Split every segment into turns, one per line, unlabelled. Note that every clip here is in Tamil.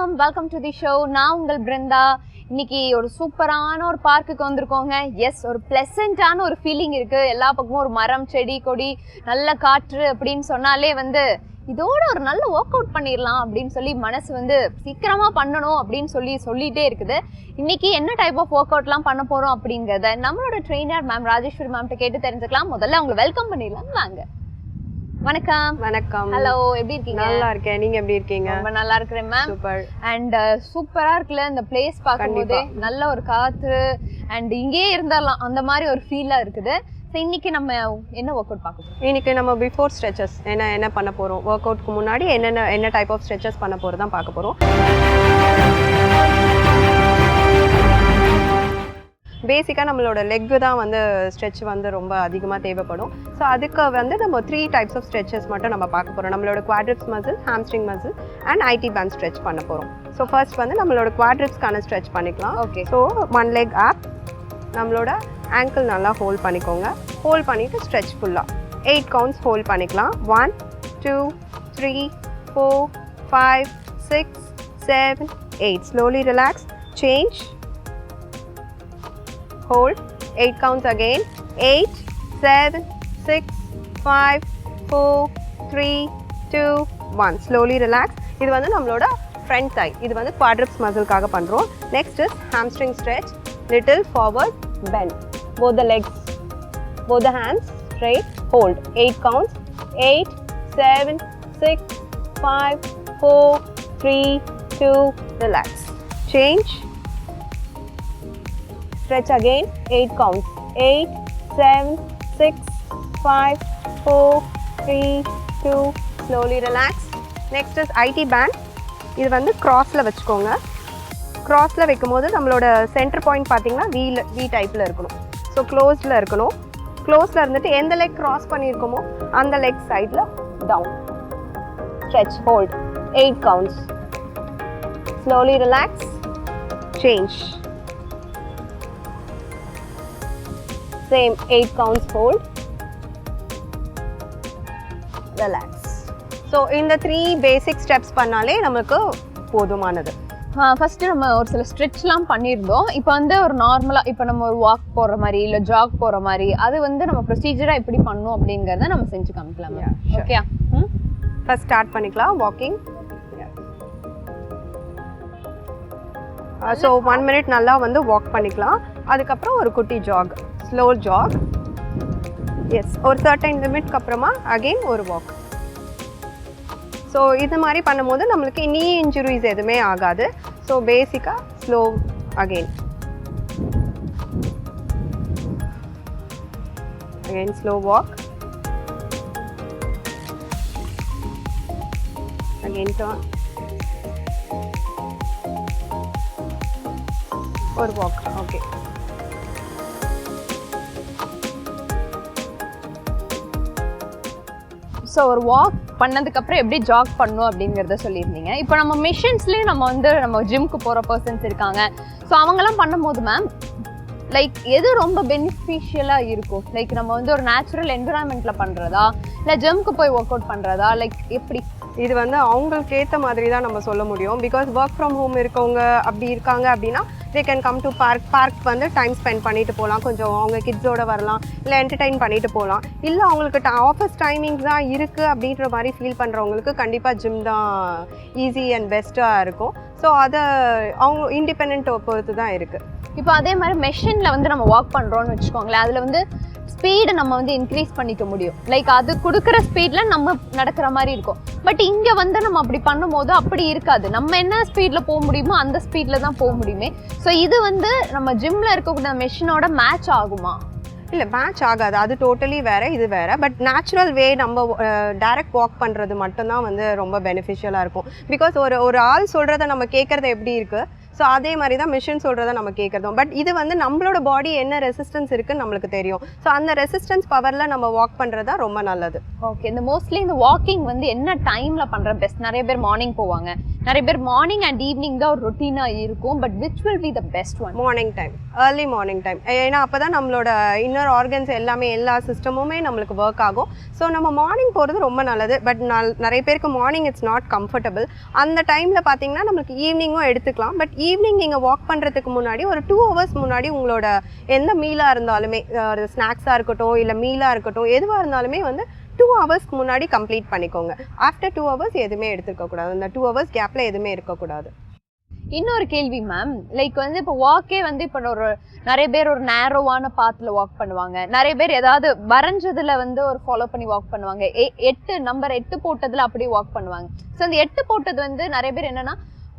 Welcome to the show. நான் உங்கள் பிருந்தா. இன்னைக்கு ஒரு சூப்பரான ஒரு பார்க்குக்கு வந்திருக்கோங்க. எஸ், ஒரு பிளசண்டான ஒரு ஃபீலிங் இருக்கு. எல்லா பக்கமும் ஒரு மரம், செடி, கொடி, நல்ல காற்று அப்படின்னு சொன்னாலே இதோட ஒரு நல்ல ஒர்க் அவுட் பண்ணிடலாம் அப்படின்னு சொல்லி மனசு சீக்கிரமா பண்ணணும் அப்படின்னு சொல்லிட்டே இருக்குது. இன்னைக்கு என்ன டைப் ஆஃப் ஒர்க் அவுட்லாம் பண்ண போறோம் அப்படிங்கறத நம்மளோட ட்ரெயினர் மேம் ராஜேஸ்வரி மேம்கிட்ட கேட்டு தெரிஞ்சுக்கலாம். முதல்ல அவங்க வெல்கம் பண்ணிடலாம். வாங்க. வணக்கம்.
வணக்கம்.
ஹலோ, எப்படி இருக்கீங்க?
நல்லா இருக்கேன். நீங்க எப்படி இருக்கீங்க?
ரொம்ப நல்லா இருக்கிறேன் மேம்.
சூப்பர்.
அண்ட் சூப்பரா இருக்குல்ல இந்த பிளேஸ் பார்க்கும்போதே. நல்ல ஒரு காற்று அண்ட் இங்கேயே இருந்துடலாம் அந்த மாதிரி ஒரு ஃபீலா இருக்குது. ஸோ இன்னைக்கு நம்ம என்ன ஒர்க் அவுட் பார்க்க போறோம்?
இன்னைக்கு நம்ம பிஃபோர் ஸ்ட்ரெச்சஸ் என்ன பண்ண போறோம், ஒர்க் அவுட்க்கு முன்னாடி என்ன டைப் ஆஃப் ஸ்ட்ரெச்சஸ் பண்ண போறோம் தான் பார்க்க போறோம். பேசிக்காக நம்மளோட லெக்கு தான் ஸ்ட்ரெச் ரொம்ப அதிகமாக தேவைப்படும். ஸோ அதுக்கு நம்ம 3 டைப்ஸ் ஆஃப் ஸ்ட்ரெச்சஸ் மட்டும் நம்ம பார்க்க போகிறோம். நம்மளோட quadriceps muscle, hamstring muscle and IT band stretch பண்ண போகிறோம். ஸோ ஃபர்ஸ்ட் நம்மளோட குவாட்ரிப்ஸ்க்கான ஸ்ட்ரெச் பண்ணிக்கலாம்.
ஓகே.
ஸோ 1 leg up, நம்மளோட ஆங்கிள் நல்லா ஹோல்ட் பண்ணிக்கோங்க. ஹோல்ட் பண்ணிவிட்டு ஸ்ட்ரெச் ஃபுல்லாக 8 கவுண்ட்ஸ் ஹோல்ட் பண்ணிக்கலாம். 1 2 3 4 5 6 7 8. Slowly relax, change, hold, 8 counts again. 8 7 6 5 4 3 2 1. Slowly relax. இது நம்மளோட front thigh. இது quadriceps muscle-காக பண்றோம். Next is hamstring stretch. Little forward bend. Both the legs, both the hands straight. Hold. 8 counts. 8 7 6 5 4 3 2. Relax. Change. Stretch again. 8 counts. 8 7 6 5 4 3 2. Slowly relax. Next is IT band. இது crossல வச்சுக்கோங்க. crossல வைக்கும்போது நம்மளோட சென்டர் பாயிண்ட் பார்த்தீங்கன்னா V டைப்ல இருக்கணும். ஸோ க்ளோஸ்ல இருக்கணும். க்ளோஸ்ல இருந்துட்டு எந்த லெக் கிராஸ் பண்ணியிருக்கோமோ அந்த லெக் சைடில் down. Stretch, hold. 8 counts. Slowly relax. Change. Same 8 counts, hold, relax. So இந்த 3 basic steps பண்ணாலே நமக்கு போதுமானது.
ஃபர்ஸ்ட் நம்ம ஒரு சில ஸ்ட்ரெச்லாம் பண்ணியிருந்தோம். இப்போ ஒரு நார்மலா இப்போ நம்ம ஒரு வாக் போற மாதிரி இல்ல ஜாக் போற மாதிரி அது நம்ம ப்ரொசீஜரா எப்படி பண்ணணும் அப்படிங்கறத நம்ம செஞ்சு காமிக்கலாம். ஓகே,
ஃபர்ஸ்ட் ஸ்டார்ட் பண்ணிக்கலாம். வாக்கிங். ஸோ 1 minute நல்லா வாக் பண்ணிக்கலாம். அதுக்கப்புறம் ஒரு குட்டி ஜாக், ஸ்லோ ஜாக். எஸ், ஒரு சர்டைன் லிமிட்க்கு அப்புறமா அகெயின் ஒரு வாக். ஸோ இது மாதிரி பண்ணும்போது நம்மளுக்கு நீ இன்ஜுரிஸ் எதுவுமே ஆகாது. ஸோ பேசிக்காக slow again slow walk, again turn, ஒரு வாக். ஓகே.
ஸோ ஒரு வாக் பண்ணதுக்கு அப்புறம் எப்படி ஜாக் பண்ணணும் அப்படிங்கிறத சொல்லியிருந்தீங்க. இப்போ நம்ம மிஷின்ஸ்லேயே நம்ம ஜிம்க்கு போகிற பர்சன்ஸ் இருக்காங்க. ஸோ அவங்கெல்லாம் பண்ணும்போது மேம் லைக் எது ரொம்ப பெனிஃபிஷியலாக இருக்கும்? லைக் நம்ம ஒரு நேச்சுரல் என்விரான்மெண்ட்டில் பண்ணுறதா இல்லை ஜிம்க்கு போய் ஒர்க் அவுட் பண்ணுறதா, லைக் எப்படி?
இது அவங்களுக்கு ஏற்ற மாதிரி தான் நம்ம சொல்ல முடியும். பிகாஸ் ஒர்க் ஃப்ரம் ஹோம் இருக்கவங்க அப்படி இருக்காங்க அப்படின்னா they can come to park time spend பண்ணிட்டு போகலாம். கொஞ்சம் அவங்க கிட்ஸோட வரலாம், இல்லை என்டர்டெயின் பண்ணிட்டு போகலாம். இல்லை அவங்களுக்கு ஆஃபீஸ் டைமிங்ஸ் தான் இருக்குது அப்படின்ற மாதிரி ஃபீல் பண்ணுறவங்களுக்கு கண்டிப்பாக ஜிம் தான் ஈஸி அண்ட் பெஸ்ட்டாக இருக்கும். ஸோ அதை அவங்க இண்டிபெண்ட் பொறுத்து தான் இருக்குது.
இப்போ அதே மாதிரி மெஷினில் நம்ம வாக் பண்ணுறோன்னு வச்சுக்கோங்களேன், அதில் ஸ்பீடை நம்ம இன்க்ரீஸ் பண்ணிக்க முடியும். லைக் அது கொடுக்குற ஸ்பீடில் நம்ம நடக்கிற மாதிரி இருக்கும். பட் இங்கே நம்ம அப்படி பண்ணும்போது அப்படி இருக்காது. நம்ம என்ன ஸ்பீடில் போக முடியுமோ அந்த ஸ்பீடில் தான் போக முடியுமே. ஸோ இது ரொம்ப ஜிம்மில் இருக்கக்கூடிய மெஷினோட மேட்ச் ஆகுமா?
இல்லை, மேட்ச் ஆகாது. அது டோட்டலி வேறு, இது வேறு. பட் நேச்சுரல் வே நம்ம டைரக்ட் வாக் பண்ணுறது மட்டும்தான் ரொம்ப பெனிஃபிஷியலாக இருக்கும். பிகாஸ் ஒரு ஆள் சொல்கிறத நம்ம கேட்குறது எப்படி இருக்குது, ஸோ அதே மாதிரி தான் மிஷின் சொல்கிறத நம்ம கேட்குறதும். பட் இது வந்து நம்மளோட பாடி என்ன ரெசிஸ்டன்ஸ் இருக்குன்னு நம்மளுக்கு தெரியும். ஸோ அந்த ரெசிஸ்டன்ஸ் பவரில் நம்ம வாக் பண்ணுறது தான் ரொம்ப நல்லது.
ஓகே, இந்த மோஸ்ட்லி இந்த வாக்கிங் வந்து என்ன டைமில் பண்ணுற பெஸ்ட்? நிறைய பேர் மார்னிங் போவாங்க, நிறைய பேர் மார்னிங் அண்ட் ஈவினிங் தான் ஒரு ரொட்டீனாக இருக்கும். But which will be the best one?
Morning time, early morning time. ஏன்னா அப்போ தான் நம்மளோட இன்னர் ஆர்கன்ஸ் எல்லாமே எல்லா சிஸ்டமுமே நம்மளுக்கு ஒர்க் ஆகும். ஸோ நம்ம மார்னிங் போகிறது ரொம்ப நல்லது. பட் நிறைய பேருக்கு மார்னிங் இட்ஸ் நாட் கம்ஃபர்டபுள். அந்த டைமில் பார்த்தீங்கன்னா நம்மளுக்கு ஈவினிங்கும் எடுத்துக்கலாம். பட் ஈவினிங் நீங்கள் வாக் பண்ணுறதுக்கு முன்னாடி ஒரு 2 hours முன்னாடி உங்களோட எந்த மீலாக இருந்தாலுமே, ஸ்நாக்ஸாக இருக்கட்டும் இல்லை மீலாக இருக்கட்டும், எதுவாக இருந்தாலுமே வந்து 2 hours முன்னாடி கம்ப்ளீட் பண்ணிக்கோங்க. ஆஃப்டர் 2 hours எதுவுமே எடுத்துருக்கக்கூடாது. அந்த 2 hours கேப்பில் எதுவுமே இருக்கக்கூடாது.
இன்னொரு கேள்வி மேம், லைக் வந்து இப்போ வாக்கே வந்து இப்போ ஒரு நிறைய பேர் ஒரு நேரோவான பாத்தில் வாக் பண்ணுவாங்க, நிறைய பேர் ஏதாவது வரைஞ்சதுல வந்து ஒரு ஃபாலோ பண்ணி வாக் பண்ணுவாங்க, 8 நம்பர் 8 போட்டதுல அப்படியே வாக் பண்ணுவாங்க. ஸோ அந்த 8 போட்டது வந்து நிறைய பேர் என்னன்னா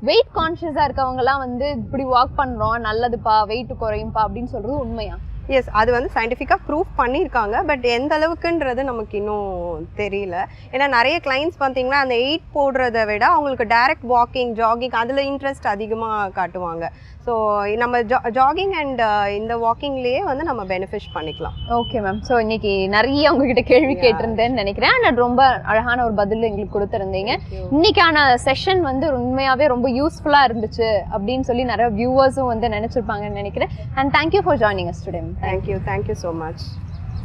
வெயிட் கான்ஷியஸாக இருக்கவங்கலாம் வந்து இப்படி வாக் பண்ணுறோம் நல்லதுப்பா, வெயிட் குறையும்பா அப்படின்னு சொல்றது உண்மையா?
எஸ், அது வந்து சயின்டிஃபிக்காக ப்ரூஃப் பண்ணியிருக்காங்க. பட் எந்த அளவுக்குன்றது நமக்கு இன்னும் தெரியல. ஏன்னா நிறைய கிளைண்ட்ஸ் பார்த்தீங்கன்னா அந்த 8 போடுறத விட அவங்களுக்கு டைரக்ட் வாக்கிங், ஜாகிங் அதில் இன்ட்ரெஸ்ட் அதிகமாக காட்டுவாங்க. ஸோ நம்ம ஜாகிங் அண்ட் இந்த வாக்கிங்லேயே வந்து நம்ம பெனிஃபிட் பண்ணிக்கலாம்.
ஓகே மேம், ஸோ இன்னைக்கு நிறைய உங்ககிட்ட கேள்வி கேட்டிருந்தேன்னு நினைக்கிறேன். அண்ட் ரொம்ப அழகான ஒரு பதில் எங்களுக்கு கொடுத்துருந்தீங்க. இன்னைக்கான செஷன் வந்து உண்மையாகவே ரொம்ப யூஸ்ஃபுல்லாக இருந்துச்சு அப்படின்னு சொல்லி நிறைய வியூவர்ஸும் வந்து நினச்சிருப்பாங்கன்னு நினைக்கிறேன். And thank you for joining us today.
Thank you so much.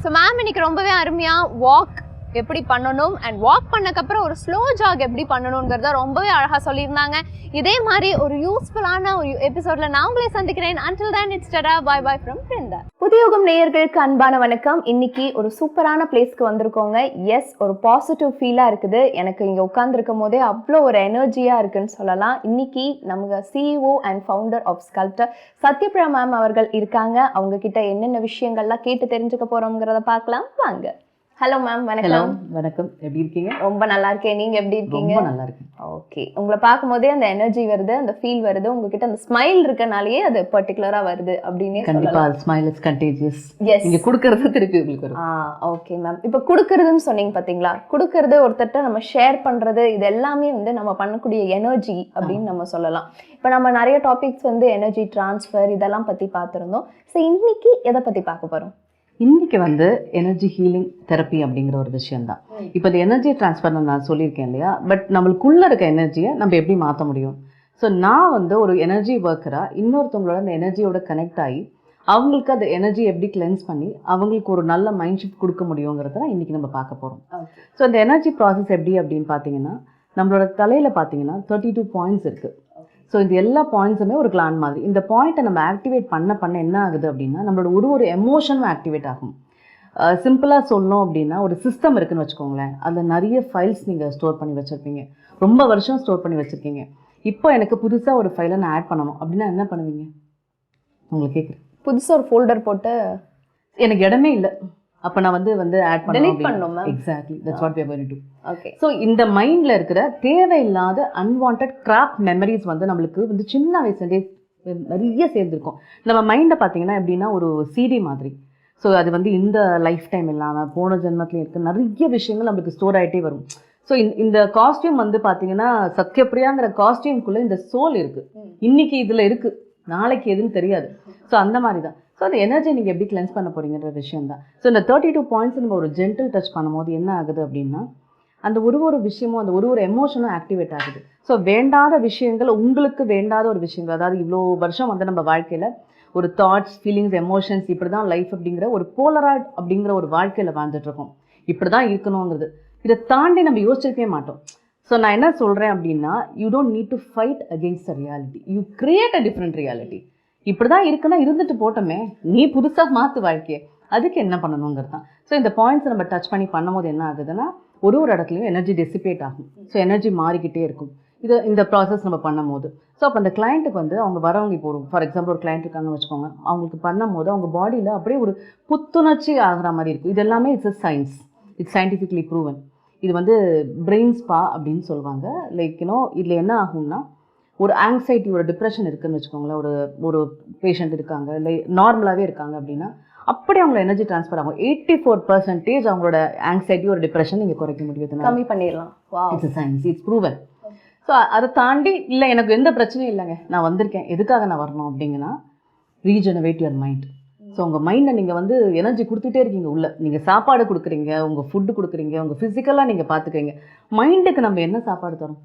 So ma'am இன்னைக்கு ரொம்பவே அருமையாக வாக் எப்படி பண்ணணும் அண்ட் வாக் பண்ணக்கப்புறம் ஒரு ஸ்லோ ஜாக் எப்படி பண்ணணுங்கிறத ரொம்பவே அழகாக சொல்லியிருந்தாங்க. இதே மாதிரி ஒரு யூஸ்ஃபுல்லான ஒரு எபிசோட்ல நான் உங்களை சந்திக்கிறேன். Until then, it's tada, bye bye from Brinda. புதியோகம் நேயர்களுக்கு அன்பான வணக்கம். இன்னைக்கு ஒரு சூப்பரான பிளேஸ்க்கு வந்திருக்கோங்க. எஸ், ஒரு பாசிட்டிவ் ஃபீலா இருக்குது. எனக்கு இங்க உட்கார்ந்துருக்கும் போதே அவ்வளோ ஒரு எனர்ஜியா இருக்குன்னு சொல்லலாம். இன்னைக்கு நமக்கு CEO and founder of Sculptor Sathyapriya ma'am அவர்கள் இருக்காங்க. அவங்க கிட்ட என்னென்ன விஷயங்கள்லாம் கேட்டு தெரிஞ்சுக்க போறோம்ங்கிறத பார்க்கலாம் வாங்க. ஹலோ மேம், வணக்கம்.
வணக்கம், எப்படி இருக்கீங்க?
ரொம்ப நல்லா இருக்கேன், நீங்க எப்படி இருக்கீங்க?
ரொம்ப நல்லா இருக்கேன்.
ஓகே, உங்களை பார்க்கும்போதே அந்த எனர்ஜி வருது, அந்த ஃபீல் வருது, உங்ககிட்ட அந்த ஸ்மைல் இருக்கனாலேயே அது பர்டிகுலரா வருது அப்படின்னு
கண்டிப்பா. Smile is contagious.
எஸ்,
நீங்க கொடுக்கறது திருப்பி உங்களுக்கு வரும்.
ஓகே மேம், இப்போ கொடுக்கறதுன்னு சொன்னீங்க பாத்தீங்களா, கொடுக்கறது ஒருத்தர்ட்ட நம்ம ஷேர் பண்றது, இது எல்லாமே வந்து நம்ம பண்ணக்கூடிய எனர்ஜி அப்படின்னு நம்ம சொல்லலாம். இப்போ நம்ம நிறைய டாபிக்ஸ் வந்து எனர்ஜி டிரான்ஸ்ஃபர் இதெல்லாம் பத்தி பார்த்துருந்தோம். ஸோ இன்னைக்கு எதை பத்தி பார்க்க போறோம்?
இன்னைக்கு வந்து எனர்ஜி ஹீலிங் தெரப்பி அப்படிங்கிற ஒரு விஷயம் தான். இப்போ இந்த எனர்ஜி டிரான்ஸ்ஃபர் நான் சொல்லியிருக்கேன் இல்லையா, பட் நம்மளுக்குள்ள இருக்க எனர்ஜியை நம்ம எப்படி மாற்ற முடியும்? ஸோ நான் வந்து ஒரு எனர்ஜி ஒர்க்கராக இன்னொருத்தவங்களோட அந்த எனர்ஜியோட கனெக்ட் ஆகி அவங்களுக்கு அந்த எனர்ஜி எப்படி கிளென்ஸ் பண்ணி அவங்களுக்கு ஒரு நல்ல மைண்ட் ஷிஃப்ட் கொடுக்க முடியுங்கிறத இன்னைக்கு நம்ம பார்க்க போகிறோம். ஸோ இந்த எனர்ஜி ப்ராசஸ் எப்படி அப்படின்னு பார்த்தீங்கன்னா, நம்மளோட தலையில் பார்த்தீங்கன்னா 32 பாயிண்ட்ஸ் இருக்குது. ஸோ இந்த எல்லா பாயிண்ட்ஸுமே ஒரு கிளாண்ட் மாதிரி. இந்த பாயிண்ட்டை நம்ம ஆக்டிவேட் பண்ண என்ன ஆகுது அப்படின்னா, நம்மளோட ஒரு எமோஷனும் ஆக்டிவேட் ஆகும். சிம்பிளாக சொல்லணும் அப்படின்னா, ஒரு சிஸ்டம் இருக்குன்னு வச்சுக்கோங்களேன். அதில் நிறைய ஃபைல்ஸ் நீங்கள் ஸ்டோர் பண்ணி வச்சுருப்பீங்க, ரொம்ப வருஷம் ஸ்டோர் பண்ணி வச்சுருக்கீங்க. இப்போ எனக்கு புதுசாக ஒரு ஃபைலை நான் ஆட் பண்ணணும் அப்படின்னா என்ன பண்ணுவீங்க? உங்களுக்கு கேட்குறேன்.
புதுசாக ஒரு ஃபோல்டர் போட்டு
எனக்கு இடமே இல்லை, அப்போ நான் வந்து ஆட்
பண்ணணும்.
Exactly, that's what we are going to do.
Okay.
So இந்த மைண்டில் இருக்கிற தேவையில்லாத அன்வான்ட் கிராப் மெமரிஸ் வந்து நம்மளுக்கு வந்து சின்ன வயசுலேயே நிறைய சேர்ந்துருக்கும். நம்ம மைண்டை பார்த்தீங்கன்னா எப்படின்னா ஒரு சிடி மாதிரி. ஸோ அது வந்து இந்த லைஃப் டைம் இல்லாமல் போன ஜென்மத்துலேயும் இருக்க நிறைய விஷயங்கள் நம்மளுக்கு ஸ்டோர் ஆகிட்டே வரும். ஸோ இந்த காஸ்டியூம் வந்து பார்த்தீங்கன்னா சத்யபிரியாங்கிற காஸ்டியூம்குள்ளே இந்த சோல் இருக்குது. இன்னைக்கு இதில் இருக்குது, நாளைக்கு எதுன்னு தெரியாது. ஸோ அந்த மாதிரி தான். ஸோ அந்த எனர்ஜி நீங்கள் எப்படி கிளென்ஸ் பண்ண போகிறீங்கிற விஷயம் தான். ஸோ இந்த 32 பாயிண்ட்ஸ் நம்ம ஒரு ஜென்டில் டச் பண்ணும்போது என்ன ஆகுது அப்படின்னா, அந்த ஒரு விஷயமும் அந்த ஒரு எமோஷனும் ஆக்டிவேட் ஆகுது. ஸோ வேண்டாத விஷயங்கள், உங்களுக்கு வேண்டாத ஒரு விஷயங்கள், அதாவது இவ்வளோ வருஷம் வந்து நம்ம வாழ்க்கையில் ஒரு தாட்ஸ், ஃபீலிங்ஸ், எமோஷன்ஸ் இப்படி தான் லைஃப் அப்படிங்கிற ஒரு போலராய்ட் அப்படிங்கிற ஒரு வாழ்க்கையில் வாழ்ந்துட்டுருக்கோம். இப்படி தான் இருக்கணுங்கிறது இதை தாண்டி நம்ம யோசிச்சிருக்கவே மாட்டோம். ஸோ நான் என்ன சொல்கிறேன் அப்படின்னா, you don't need to fight against a reality, you create a different reality. இப்படி தான் இருக்குன்னா இருந்துட்டு போட்டோமே, நீ புதுசாக மாற்று வாழ்க்கையை, அதுக்கு என்ன பண்ணணுங்கிறது தான். ஸோ இந்த பாயிண்ட்ஸ் நம்ம டச் பண்ணி பண்ணும்போது என்ன ஆகுதுன்னா, ஒரு இடத்துலையும் எனர்ஜி டெசிபேட் ஆகும். ஸோ எனர்ஜி மாறிக்கிட்டே இருக்கும் இந்த ப்ராசஸ் நம்ம பண்ணும் போது. ஸோ அப்போ அந்த கிளைண்ட்டுக்கு வந்து அவங்க வரவங்க, இப்போ ஃபார் எக்ஸாம்பிள் ஒரு கிளைண்ட் இருக்காங்கன்னு வச்சுக்கோங்க, அவங்களுக்கு பண்ணும் போது அவங்க பாடியில் அப்படியே ஒரு புத்துணர்ச்சி ஆகிற மாதிரி இருக்கும். இது எல்லாமே it's a science, it's scientifically proven. இது வந்து பிரெயின் ஸ்பா அப்படின்னு சொல்லுவாங்க. லைக் இதில் என்ன ஆகும்னா, ஒரு ஆங்ஸைட்டி, ஒரு டிப்ரெஷன் இருக்குதுன்னு வச்சுக்கோங்களேன், ஒரு பேஷண்ட் இருக்காங்க, இல்லை நார்மலாகவே இருக்காங்க அப்படின்னா அப்படி அவங்கள எனர்ஜி ட்ரான்ஸ்ஃபர் ஆகும். 84% அவங்களோட ஆங்ஸைட்டி ஒரு டிப்ரெஷன் நீங்கள் குறைக்க முடியும்,
கம்மி பண்ணிடலாம்.
It's science, it's proven. So அதை தாண்டி இல்லை எனக்கு எந்த பிரச்சனையும் இல்லைங்க, நான் வந்திருக்கேன், எதுக்காக நான் வரணும் அப்படிங்கன்னா ரீஜெனரேட் யுவர் மைண்ட். ஸோ உங்கள் மைண்டை நீங்கள் வந்து எனர்ஜி கொடுத்துட்டே இருக்கீங்க உள்ள. நீங்கள் சாப்பாடு கொடுக்குறீங்க, உங்கள் ஃபுட்டு கொடுக்குறீங்க, உங்கள் ஃபிசிக்கலாக நீங்கள் பார்த்துக்கிறீங்க. மைண்டுக்கு நம்ம என்ன சாப்பாடு தரோம்?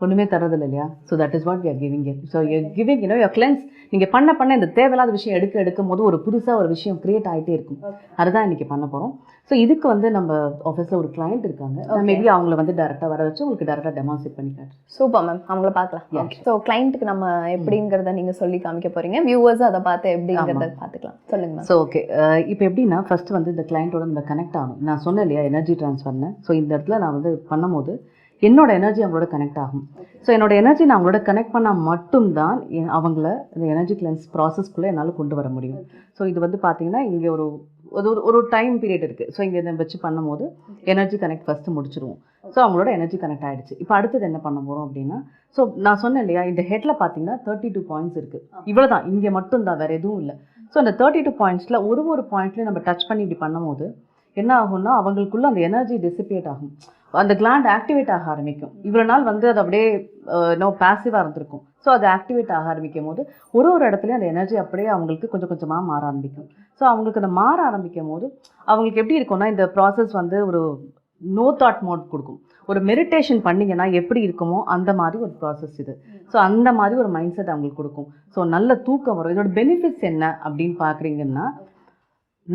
ஒன்றுமே தரதில்லை இல்லையா? So that is what we are giving it. So you giving your cleanse. நீங்கள் பண்ண இந்த தேவையில்லாத விஷயம் எடுக்கும் போது ஒரு புதுசாக ஒரு விஷயம் கிரியேட் ஆகிட்டே இருக்கும். அதுதான் இன்றைக்கி பண்ண போகிறோம். ஸோ இதுக்கு வந்து நம்ம ஆஃபீஸில் ஒரு கிளைண்ட் இருக்காங்க, மேபி அவங்கள வந்து டேரெக்டாக வர வச்சு உங்களுக்கு டேரெக்டாக டெமான்ஸ்ட்ரேட் பண்ணி காட்டுறேன்.
சூப்பர் மேம், அவங்கள பார்க்கலாம். ஸோ கிளைண்ட்டுக்கு நம்ம எப்படிங்கிறத நீங்கள் சொல்லி காமிக்க போகிறீங்க, வியூவர்ஸ் அதை பார்த்து எப்படிங்கிறத பார்த்துக்கலாம். சொல்லுங்க மேம்.
ஸோ ஓகே, இப்போ எப்படின்னா ஃபஸ்ட்டு வந்து இந்த கிளைண்ட்டோட நம்ம கனெக்ட் ஆகணும். நான் சொன்னேன் இல்லையா எனர்ஜி ட்ரான்ஸ்ஃபர்னு. ஸோ இந்த இடத்துல நான் வந்து பண்ணும்போது என்னோட எனர்ஜி அவங்களோட கனெக்ட் ஆகும். ஸோ என்னோட எனர்ஜி நான் அவங்களோட கனெக்ட் பண்ணால் மட்டும்தான் அவங்கள இந்த எனர்ஜி கிளென்ஸ் ப்ராசஸ்க்குள்ளே என்னால் கொண்டு வர முடியும். ஸோ இது வந்து பார்த்தீங்கன்னா இங்கே ஒரு டைம் பீரியட் இருக்குது. ஸோ இங்கே இதை வச்சு பண்ணும்போது எனர்ஜி கனெக்ட் ஃபஸ்ட்டு முடிச்சிருவோம். ஸோ அவங்களோட எனர்ஜி கனெக்ட் ஆகிடுச்சு. இப்போ அடுத்தது என்ன பண்ண போகிறோம் அப்படின்னா, ஸோ நான் சொன்னேன் இல்லையா இந்த ஹெட்டில் பார்த்தீங்கன்னா 32 பாயிண்ட்ஸ் இருக்குது. இவ்வளோ தான், இங்கே மட்டும் தான், வேறு எதுவும் இல்லை. ஸோ அந்த 32 பாயிண்ட்ஸில் ஒரு பாயிண்ட்லேயும் நம்ம டச் பண்ணி இப்படி பண்ணும்போது என்ன ஆகும்னா அவங்களுக்குள்ள அந்த எனர்ஜி டிசிபேட் ஆகும், அந்த கிளாண்ட் ஆக்டிவேட் ஆக ஆரம்பிக்கும். இவ்வளோ நாள் வந்து அது அப்படியே பாசிவாக இருந்திருக்கும். ஸோ அது ஆக்டிவேட் ஆக ஆரம்பிக்கும் போது ஒரு இடத்துலையும் அந்த எனர்ஜி அப்படியே அவங்களுக்கு கொஞ்சம் கொஞ்சமாக மாற ஆரம்பிக்கும். ஸோ அவங்களுக்கு அந்த மாற ஆரம்பிக்கும் போது அவங்களுக்கு எப்படி இருக்கும்னா இந்த ப்ராசஸ் வந்து ஒரு நோ தாட் மோட் கொடுக்கும். ஒரு மெடிடேஷன் பண்ணிங்கன்னா எப்படி இருக்குமோ அந்த மாதிரி ஒரு ப்ராசஸ் இது. ஸோ அந்த மாதிரி ஒரு மைண்ட் செட் அவங்களுக்கு கொடுக்கும். ஸோ நல்ல தூக்கம் வரும். இதோட பெனிஃபிட்ஸ் என்ன அப்படின்னு பார்க்குறீங்கன்னா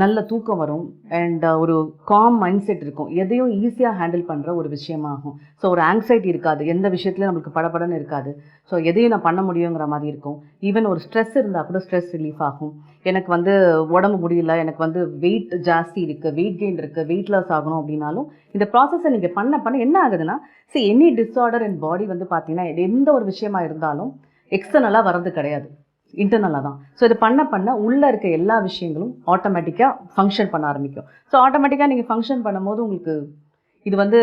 நல்ல தூக்கம் வரும் அண்ட் ஒரு காம் மைண்ட் செட் இருக்கும். எதையும் ஈஸியாக ஹேண்டில் பண்ணுற ஒரு விஷயமாகும். ஸோ ஒரு ஆங்ஸைட்டி இருக்காது, எந்த விஷயத்துலையும் நம்மளுக்கு படபடன்னு இருக்காது. ஸோ எதையும் நான் பண்ண முடியுங்கிற மாதிரி இருக்கும். ஈவன் ஒரு ஸ்ட்ரெஸ் இருந்தால் கூட ஸ்ட்ரெஸ் ரிலீஃப் ஆகும். எனக்கு வந்து உடம்பு முடியல, எனக்கு வந்து வெயிட் ஜாஸ்தி இருக்குது, வெயிட் கெயின் இருக்குது, வெயிட் லாஸ் ஆகணும் அப்படின்னாலும் இந்த ப்ராசஸை நீங்கள் பண்ண என்ன ஆகுதுன்னா, எனி டிஸார்டர் இன் பாடி வந்து பார்த்தீங்கன்னா எந்த ஒரு விஷயமா இருந்தாலும் எக்ஸ்டர்னலாக வர்றது கிடையாது, இன்டர்னலாக தான். ஸோ இது பண்ண உள்ளே இருக்க எல்லா விஷயங்களும் ஆட்டோமேட்டிக்காக ஃபங்க்ஷன் பண்ண ஆரம்பிக்கும். ஸோ ஆட்டோமேட்டிக்காக நீங்கள் ஃபங்க்ஷன் பண்ணும்போது உங்களுக்கு இது வந்து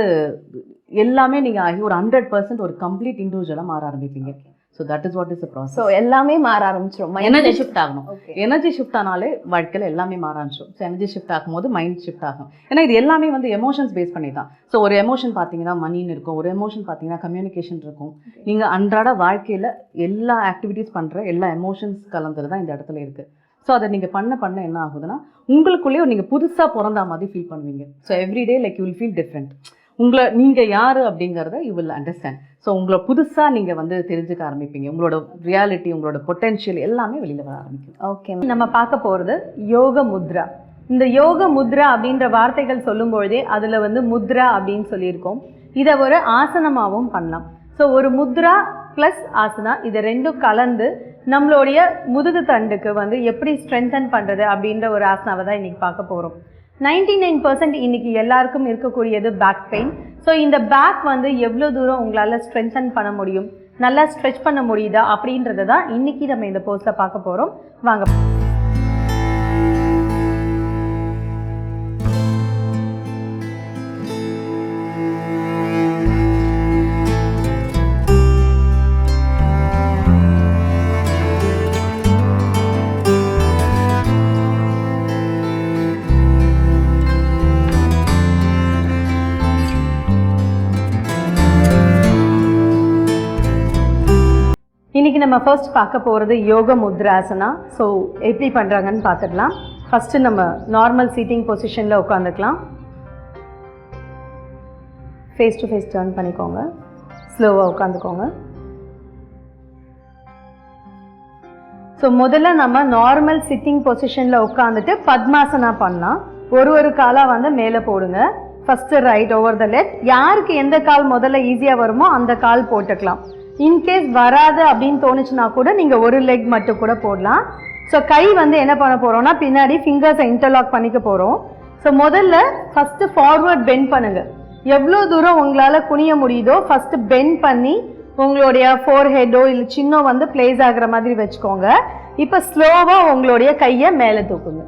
எல்லாமே நீங்கள் ஆகி ஒரு 100% ஒரு கம்ப்ளீட் இண்டிவிஜுவலாக மாற ஆரம்பிப்பீங்க. So that is what is the process.
So எல்லாமே மாற ஆரம்பிச்சிடும்.
எனர்ஜி ஷிஃப்ட் ஆகணும். எனர்ஜி ஷிஃப்ட் ஆனாலே வாழ்க்கையில் எல்லாமே மாற ஆரம்பிச்சிடும். ஸோ எனர்ஜி ஷிஃப்ட் ஆகும்போது மைண்ட் ஷிஃப்ட் ஆகும். ஏன்னா இது எல்லாமே வந்து எமோஷன்ஸ் பேஸ் பண்ணி தான். ஸோ ஒரு எமோஷன் பார்த்தீங்கன்னா மணின்னு இருக்கும், ஒரு எமோஷன் பார்த்தீங்கன்னா கம்யூனிகேஷன் இருக்கும். நீங்கள் அன்றாட வாழ்க்கையில் எல்லா ஆக்டிவிட்டீஸ் பண்ணுற எல்லா எமோஷன்ஸ் கலந்துரு தான் இந்த இடத்துல இருக்குது. ஸோ அதை நீங்கள் பண்ண என்ன ஆகுதுன்னா உங்களுக்குள்ளேயே நீங்கள் புதுசாக பிறந்தா மாதிரி ஃபீல் பண்ணுவீங்க. So everyday like you will feel different. நீங்கள் யார் அப்படிங்கிறத யூ வில் அண்டர்ஸ்டாண்ட். ஸோ உங்களை புதுசாக நீங்கள் வந்து தெரிஞ்சுக்க ஆரம்பிப்பீங்க. உங்களோட ரியாலிட்டி, உங்களோட பொட்டென்ஷியல் எல்லாமே வெளியில் வர ஆரம்பிக்கும்.
ஓகே, நம்ம பார்க்க போகிறது யோக முத்ரா. இந்த யோக முத்ரா அப்படின்ற வார்த்தைகள் சொல்லும்பொழுதே அதில் வந்து முத்ரா அப்படின்னு சொல்லியிருக்கோம். இதை ஒரு ஆசனமாகவும் பண்ணலாம். ஸோ ஒரு முத்ரா ப்ளஸ் ஆசனா இது ரெண்டும் கலந்து நம்மளுடைய முதுகு தண்டுக்கு வந்து எப்படி ஸ்ட்ரென்தன் பண்ணுறது அப்படின்ற ஒரு ஆசனாவை தான் இன்றைக்கி பார்க்க போகிறோம். 99% இன்றைக்கி எல்லாருக்கும் இருக்கக்கூடியது பேக் பெயின். ஸோ இந்த பேக் வந்து எவ்வளோ தூரம் உங்களால் ஸ்ட்ரென்தன் பண்ண முடியும், நல்லா ஸ்ட்ரெச் பண்ண முடியுதா அப்படின்றத தான் இன்றைக்கி நம்ம இந்த போஸ்ட்டில் பார்க்க போகிறோம். வாங்க. இன்றைக்கி நம்ம ஃபர்ஸ்ட் பார்க்க போகிறது யோக முத்ராசனா. ஸோ எப்படி பண்ணுறாங்கன்னு பார்த்துக்கலாம். ஃபஸ்ட்டு நம்ம நார்மல் சீட்டிங் பொசிஷனில் உட்காந்துக்கலாம். ஃபேஸ் டு ஃபேஸ் டர்ன் பண்ணிக்கோங்க, ஸ்லோவாக உட்காந்துக்கோங்க. ஸோ முதல்ல நம்ம நார்மல் சிட்டிங் பொசிஷனில் உட்காந்துட்டு பத்மாசனா பண்ணலாம். ஒரு காலாக வந்து மேலே போடுங்க. First right over the left. யாருக்கு எந்த கால் முதல்ல ஈஸியாக வருமோ அந்த கால் போட்டுக்கலாம். இன்கேஸ் வராது அப்படின்னு தோணுச்சுன்னா கூட நீங்கள் ஒரு லெக் மட்டும் கூட போடலாம். ஸோ கை வந்து என்ன பண்ண போகிறோம்னா பின்னாடி ஃபிங்கர்ஸை இன்டர்லாக் பண்ணிக்க போகிறோம். ஸோ முதல்ல ஃபஸ்ட்டு ஃபார்வர்ட் பெண்ட் பண்ணுங்கள். எவ்வளோ தூரம் உங்களால் குனிய முடியுதோ ஃபஸ்ட்டு பெண்ட் பண்ணி உங்களுடைய ஃபோர்ஹெட்டோ இல்லை சின்ன வந்து பிளேஸ் ஆகிற மாதிரி வச்சுக்கோங்க. இப்போ ஸ்லோவாக உங்களுடைய கையை மேலே தூக்குங்க.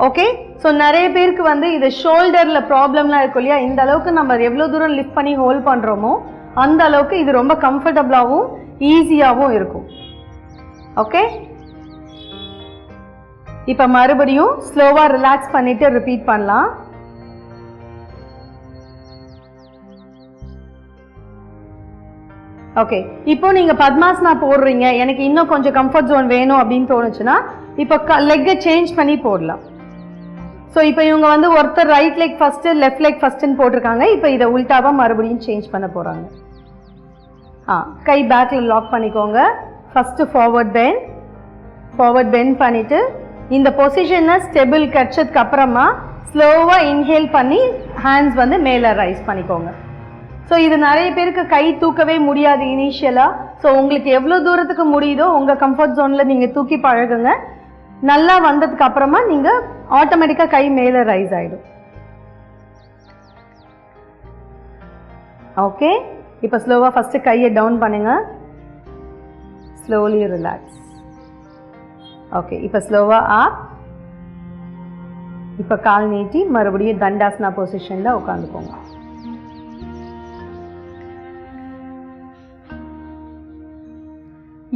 ஓகே, ஸோ நிறைய பேருக்கு வந்து இது ஷோல்டரில் ப்ராப்ளம்லாம் இருக்கும் இல்லையா, இந்த அளவுக்கு நம்ம எவ்வளோ தூரம் லிஃப்ட் பண்ணி ஹோல்ட் பண்ணுறோமோ அந்த அளவுக்கு இது ரொம்ப கம்ஃபர்டபுளாகவும் ஈஸியாகவும் இருக்கும். ஓகே, இப்போ மறுபடியும் ஸ்லோவாக ரிலாக்ஸ் பண்ணிவிட்டு ரிப்பீட் பண்ணலாம்.
ஓகே, இப்போ நீங்க பத்மாசனா போடுறீங்க, எனக்கு இன்னும் கொஞ்சம் கம்ஃபர்ட் ஜோன் வேணும் அப்படின்னு தோணுச்சுன்னா இப்போ லெக்கை சேஞ்ச் பண்ணி போடலாம். ஸோ இப்போ இவங்க வந்து ஒருத்தர் right leg first left leg ஃபர்ஸ்ட்டுன்னு போட்டிருக்காங்க. இப்போ இதை உல்டாவாக மறுபடியும் சேஞ்ச் பண்ண போகிறாங்க. கை பேக்கில் லாக் பண்ணிக்கோங்க. ஃபஸ்ட்டு ஃபார்வர்ட் பெண்ட் பண்ணிவிட்டு இந்த பொசிஷனை ஸ்டெபிள் கிடச்சதுக்கு அப்புறமா ஸ்லோவாக இன்ஹேல் பண்ணி ஹேண்ட்ஸ் வந்து மேலே ரைஸ் பண்ணிக்கோங்க. ஸோ இது நிறைய பேருக்கு கை தூக்கவே முடியாது இனிஷியலாக. ஸோ உங்களுக்கு எவ்வளோ தூரத்துக்கு முடியுதோ உங்கள் கம்ஃபர்ட் ஜோனில் நீங்கள் தூக்கி பழகுங்க. நல்லா வந்ததுக்கு அப்புறமா நீங்கள் ஆட்டோமேட்டிக்காக கை மேலே ரைஸ் ஆகிடும். ஓகே, இப்போ ஸ்லோவாக ஃபஸ்ட்டு கையை டவுன் பண்ணுங்க. Slowly relax. ஓகே, இப்போ ஸ்லோவாக அப். இப்போ கால் நீட்டி மறுபடியும் தண்டாசனா பொசிஷனில் உட்காந்துக்கோங்க.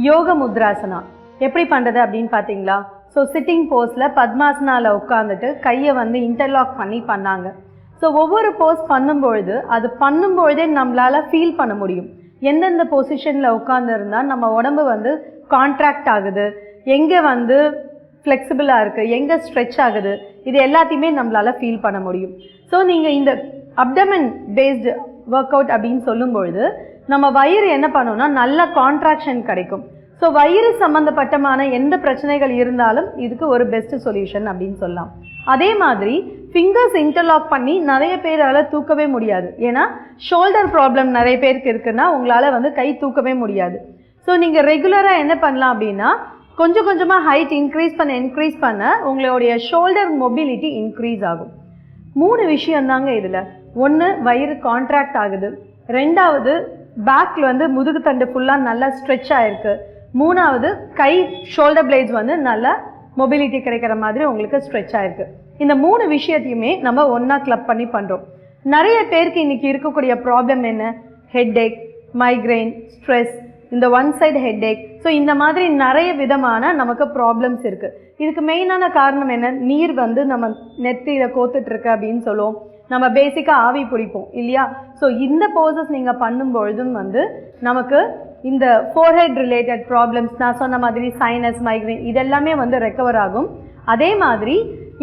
யோக முத்ராசனா எப்படி பண்ணுறது அப்படின்னு பார்த்தீங்களா? ஸோ சிட்டிங் போஸில் பத்மாசனாவில் உட்காந்துட்டு கையை வந்து இன்டர்லாக் பண்ணி பண்ணாங்க. ஸோ ஒவ்வொரு போஸ் பண்ணும்பொழுது அது பண்ணும்பொழுதே நம்மளால் ஃபீல் பண்ண முடியும் எந்தெந்த பொசிஷனில் உட்காந்துருந்தால் நம்ம உடம்பு வந்து கான்ட்ராக்ட் ஆகுது, எங்கே வந்து ஃப்ளெக்சிபிளாக இருக்குது, எங்கே ஸ்ட்ரெச் ஆகுது, இது எல்லாத்தையுமே நம்மளால் ஃபீல் பண்ண முடியும். ஸோ நீங்கள் இந்த அப்டமன் பேஸ்டு ஒர்க் அவுட் அப்படின்னு சொல்லும்பொழுது நம்ம வயிறு என்ன பண்ணோம்னா நல்ல கான்ட்ராக்ஷன் கிடைக்கும். ஸோ வயிறு சம்மந்தப்பட்டமான எந்த பிரச்சனைகள் இருந்தாலும் இதுக்கு ஒரு பெஸ்ட் சொல்யூஷன் அப்படின்னு சொல்லலாம். அதே மாதிரி ஃபிங்கர்ஸ் இன்டர்லாக் பண்ணி நிறைய பேரால் தூக்கவே முடியாது. ஏன்னா ஷோல்டர் ப்ராப்ளம் நிறைய பேருக்கு இருக்குன்னா உங்களால் வந்து கை தூக்கவே முடியாது. ஸோ நீங்கள் ரெகுலராக என்ன பண்ணலாம் அப்படின்னா கொஞ்சம் கொஞ்சமாக ஹைட் இன்க்ரீஸ் பண்ண உங்களுடைய ஷோல்டர் மொபிலிட்டி இன்க்ரீஸ் ஆகும். 3 விஷயந்தாங்க இதில். ஒன்று, வயிறு கான்ட்ராக்ட் ஆகுது. 2வது, பேக்கில் வந்து முதுகு தண்டு ஃபுல்லாக நல்லா ஸ்ட்ரெச் ஆகிருக்கு. 3வது, கை ஷோல்டர் பிளேட்ஸ் வந்து நல்லா மொபிலிட்டி கிடைக்கிற மாதிரி உங்களுக்கு ஸ்ட்ரெச் ஆகிருக்கு. இந்த 3 விஷயத்தையுமே நம்ம ஒன்றா கிளப் பண்ணி பண்ணுறோம். நிறைய பேருக்கு இன்றைக்கி இருக்கக்கூடிய ப்ராப்ளம் என்ன? ஹெட்ஏக், மைக்ரைன், ஸ்ட்ரெஸ், இந்த ஒன் சைடு ஹெட்ஏக். ஸோ இந்த மாதிரி நிறைய விதமான நமக்கு ப்ராப்ளம்ஸ் இருக்குது. இதுக்கு மெயினான காரணம் என்ன? நீர் வந்து நம்ம நெத்தியில் கோத்துட்ருக்கு அப்படின்னு சொல்லுவோம். நம்ம பேசிக்காக ஆவி பிடிப்போம் இல்லையா? ஸோ இந்த போசஸ் நீங்கள் பண்ணும்பொழுதும் வந்து நமக்கு இந்த ஃபோர்ஹெட் ரிலேட்டட் ப்ராப்ளம்ஸ் நான் சொன்ன மாதிரி சைனஸ், மைக்ரைன் இதெல்லாமே வந்து ரெக்கவர் ஆகும். அதே மாதிரி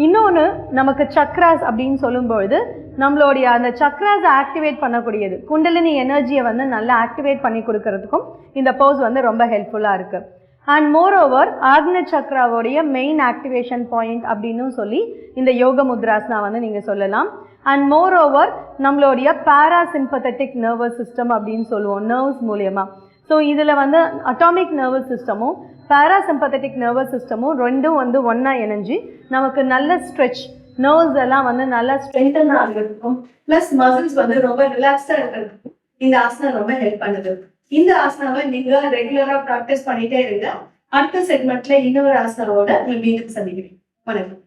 இன்னொன்று நமக்கு சக்ராஸ் அப்படின்னு சொல்லும்பொழுது நம்மளுடைய அந்த சக்ராஸை ஆக்டிவேட் பண்ணக்கூடியது குண்டலினி எனர்ஜியை வந்து நல்லா ஆக்டிவேட் பண்ணி கொடுக்கறதுக்கும் இந்த போஸ் வந்து ரொம்ப ஹெல்ப்ஃபுல்லாக இருக்குது. அண்ட் மோர் ஓவர் ஆக்ன சக்ராவோடைய மெயின் ஆக்டிவேஷன் பாயிண்ட் அப்படின்னு சொல்லி இந்த யோக முத்ராசனா வந்து நீங்கள் சொல்லலாம். அண்ட் மோர் ஓவர் நம்மளுடைய பேராசிம்பத்தட்டிக் நர்வஸ் சிஸ்டம் அப்படின்னு சொல்லுவோம், நர்வ்ஸ் மூலியமாக. ஸோ இதில் வந்து அட்டாமிக் நர்வஸ் சிஸ்டமும் பேராசிம்பத்தட்டிக் நர்வஸ் சிஸ்டமும் ரெண்டும் வந்து ஒன்றா இணைஞ்சு நமக்கு நல்ல ஸ்ட்ரெச், நர்வ்ஸ் எல்லாம் வந்து நல்லா ஸ்ட்ரென்தன் ஆகிறதுக்கும் ப்ளஸ் மசில்ஸ் வந்து ரொம்ப ரிலாக்ஸ்டாக இருக்கிறதுக்கும் இந்த ஆசனா ரொம்ப ஹெல்ப் பண்ணுது. இந்த ஆசனாவை நீங்கள் ரெகுலராக ப்ராக்டிஸ் பண்ணிட்டே இருங்க. அடுத்த செக்மெண்ட்ல இன்னொரு ஆசனாவோட மீண்டும் சந்திக்கிறேன். வணக்கம்.